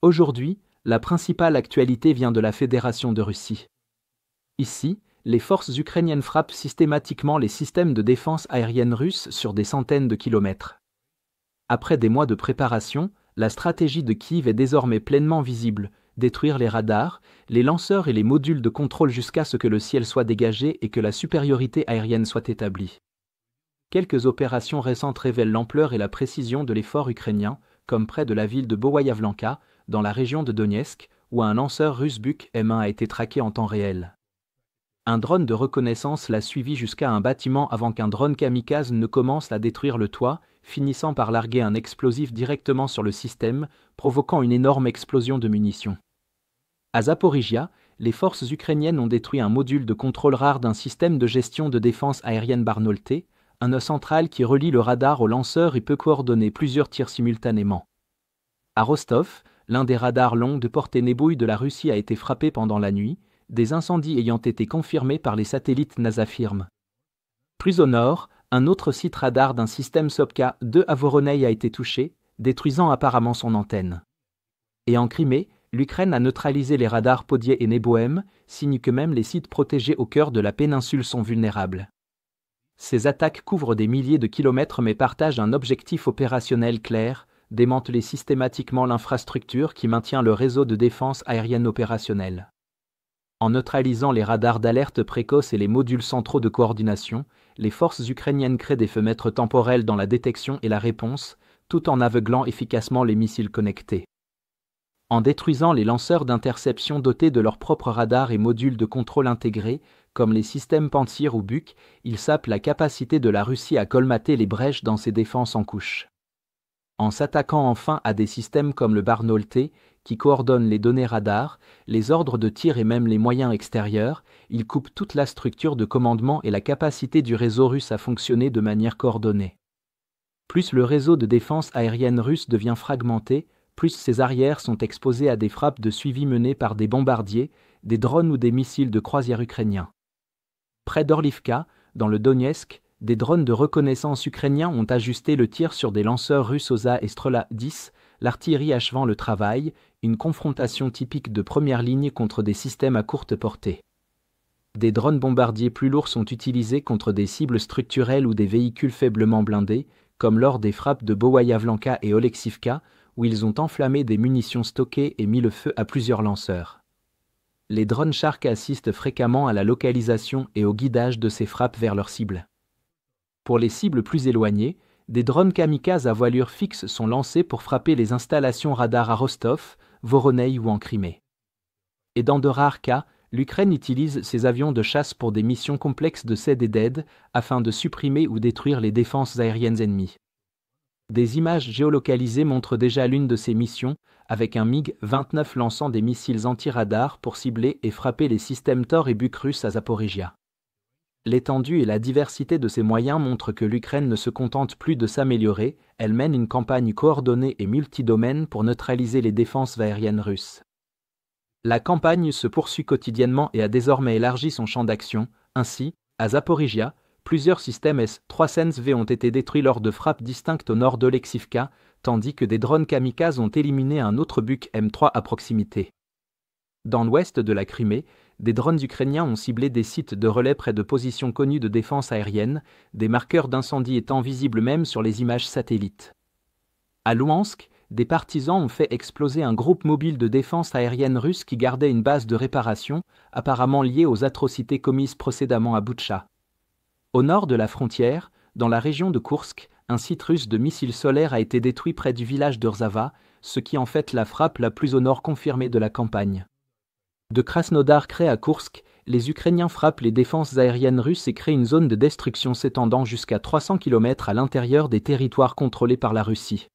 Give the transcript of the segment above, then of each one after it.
Aujourd'hui, la principale actualité vient de la Fédération de Russie. Ici, les forces ukrainiennes frappent systématiquement les systèmes de défense aérienne russes sur des centaines de kilomètres. Après des mois de préparation, la stratégie de Kiev est désormais pleinement visible, détruire les radars, les lanceurs et les modules de contrôle jusqu'à ce que le ciel soit dégagé et que la supériorité aérienne soit établie. Quelques opérations récentes révèlent l'ampleur et la précision de l'effort ukrainien, comme près de la ville de Boyavlenka, dans la région de Donetsk, où un lanceur russe Buk M1 a été traqué en temps réel. Un drone de reconnaissance l'a suivi jusqu'à un bâtiment avant qu'un drone kamikaze ne commence à détruire le toit, finissant par larguer un explosif directement sur le système, provoquant une énorme explosion de munitions. À Zaporizhia, les forces ukrainiennes ont détruit un module de contrôle rare d'un système de gestion de défense aérienne Barnolté, un nœud central qui relie le radar au lanceur et peut coordonner plusieurs tirs simultanément. À Rostov, l'un des radars longs de portée Nebouï de la Russie a été frappé pendant la nuit, des incendies ayant été confirmés par les satellites NASA firmes. Plus au nord, un autre site radar d'un système Sopka-2 à Voronezh a été touché, détruisant apparemment son antenne. Et en Crimée, l'Ukraine a neutralisé les radars Podier et Nebohem, signe que même les sites protégés au cœur de la péninsule sont vulnérables. Ces attaques couvrent des milliers de kilomètres mais partagent un objectif opérationnel clair, démanteler systématiquement l'infrastructure qui maintient le réseau de défense aérienne opérationnel. En neutralisant les radars d'alerte précoce et les modules centraux de coordination, les forces ukrainiennes créent des fenêtres temporelles dans la détection et la réponse, tout en aveuglant efficacement les missiles connectés. En détruisant les lanceurs d'interception dotés de leurs propres radars et modules de contrôle intégrés, comme les systèmes Pantsir ou Buk, ils sapent la capacité de la Russie à colmater les brèches dans ses défenses en couches. En s'attaquant enfin à des systèmes comme le Barnolté, qui coordonnent les données radars, les ordres de tir et même les moyens extérieurs, ils coupent toute la structure de commandement et la capacité du réseau russe à fonctionner de manière coordonnée. Plus le réseau de défense aérienne russe devient fragmenté, plus ses arrières sont exposées à des frappes de suivi menées par des bombardiers, des drones ou des missiles de croisière ukrainiens. Près d'Orlivka, dans le Donetsk, des drones de reconnaissance ukrainiens ont ajusté le tir sur des lanceurs russes OSA et Strola 10, l'artillerie achevant le travail, une confrontation typique de première ligne contre des systèmes à courte portée. Des drones bombardiers plus lourds sont utilisés contre des cibles structurelles ou des véhicules faiblement blindés, comme lors des frappes de Boyavlenka et Oleksivka, où ils ont enflammé des munitions stockées et mis le feu à plusieurs lanceurs. Les drones Shark assistent fréquemment à la localisation et au guidage de ces frappes vers leurs cibles. Pour les cibles plus éloignées, des drones kamikazes à voilure fixe sont lancés pour frapper les installations radars à Rostov, Voronezh ou en Crimée. Et dans de rares cas, l'Ukraine utilise ses avions de chasse pour des missions complexes de CED et DED afin de supprimer ou détruire les défenses aériennes ennemies. Des images géolocalisées montrent déjà l'une de ces missions, avec un MiG-29 lançant des missiles anti-radars pour cibler et frapper les systèmes Tor et Buk russes à Zaporizhia. L'étendue et la diversité de ces moyens montrent que l'Ukraine ne se contente plus de s'améliorer, elle mène une campagne coordonnée et multidomaine pour neutraliser les défenses aériennes russes. La campagne se poursuit quotidiennement et a désormais élargi son champ d'action. Ainsi, à Zaporizhia, plusieurs systèmes S-300V ont été détruits lors de frappes distinctes au nord d'Oleksivka, tandis que des drones kamikazes ont éliminé un autre Buk M3 à proximité. Dans l'ouest de la Crimée, des drones ukrainiens ont ciblé des sites de relais près de positions connues de défense aérienne, des marqueurs d'incendie étant visibles même sur les images satellites. À Louhansk, des partisans ont fait exploser un groupe mobile de défense aérienne russe qui gardait une base de réparation, apparemment liée aux atrocités commises précédemment à Boutcha. Au nord de la frontière, dans la région de Koursk, un site russe de missiles solaires a été détruit près du village de Rzava, ce qui en fait la frappe la plus au nord confirmée de la campagne. De Krasnodar Krai à Koursk, les Ukrainiens frappent les défenses aériennes russes et créent une zone de destruction s'étendant jusqu'à 300 km à l'intérieur des territoires contrôlés par la Russie.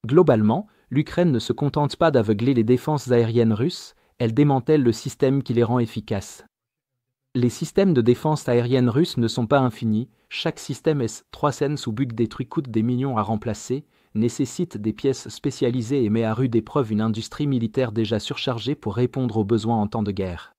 Globalement, l'Ukraine ne se contente pas d'aveugler les défenses aériennes russes, elle démantèle le système qui les rend efficaces. Les systèmes de défense aérienne russes ne sont pas infinis, chaque système S-300 ou Buk détruit coûte des millions à remplacer, nécessite des pièces spécialisées et met à rude épreuve une industrie militaire déjà surchargée pour répondre aux besoins en temps de guerre.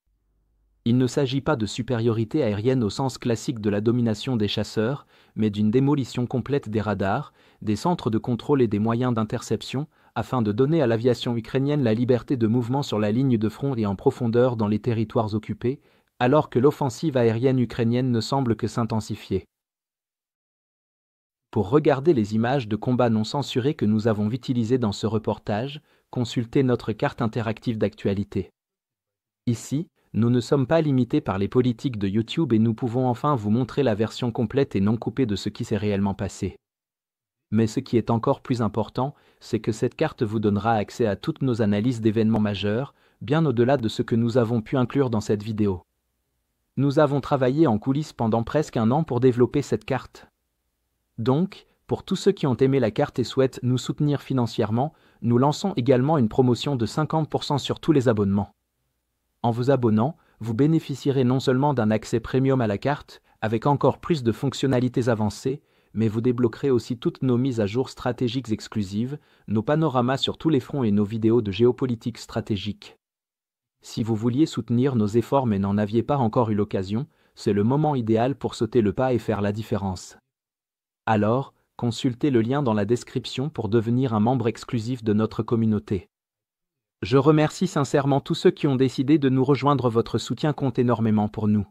Il ne s'agit pas de supériorité aérienne au sens classique de la domination des chasseurs, mais d'une démolition complète des radars, des centres de contrôle et des moyens d'interception, afin de donner à l'aviation ukrainienne la liberté de mouvement sur la ligne de front et en profondeur dans les territoires occupés, alors que l'offensive aérienne ukrainienne ne semble que s'intensifier. Pour regarder les images de combats non censurées que nous avons utilisées dans ce reportage, consultez notre carte interactive d'actualité. Ici, nous ne sommes pas limités par les politiques de YouTube et nous pouvons enfin vous montrer la version complète et non coupée de ce qui s'est réellement passé. Mais ce qui est encore plus important, c'est que cette carte vous donnera accès à toutes nos analyses d'événements majeurs, bien au-delà de ce que nous avons pu inclure dans cette vidéo. Nous avons travaillé en coulisses pendant presque un an pour développer cette carte. Donc, pour tous ceux qui ont aimé la carte et souhaitent nous soutenir financièrement, nous lançons également une promotion de 50% sur tous les abonnements. En vous abonnant, vous bénéficierez non seulement d'un accès premium à la carte, avec encore plus de fonctionnalités avancées, mais vous débloquerez aussi toutes nos mises à jour stratégiques exclusives, nos panoramas sur tous les fronts et nos vidéos de géopolitique stratégique. Si vous vouliez soutenir nos efforts mais n'en aviez pas encore eu l'occasion, c'est le moment idéal pour sauter le pas et faire la différence. Alors, consultez le lien dans la description pour devenir un membre exclusif de notre communauté. Je remercie sincèrement tous ceux qui ont décidé de nous rejoindre, votre soutien compte énormément pour nous.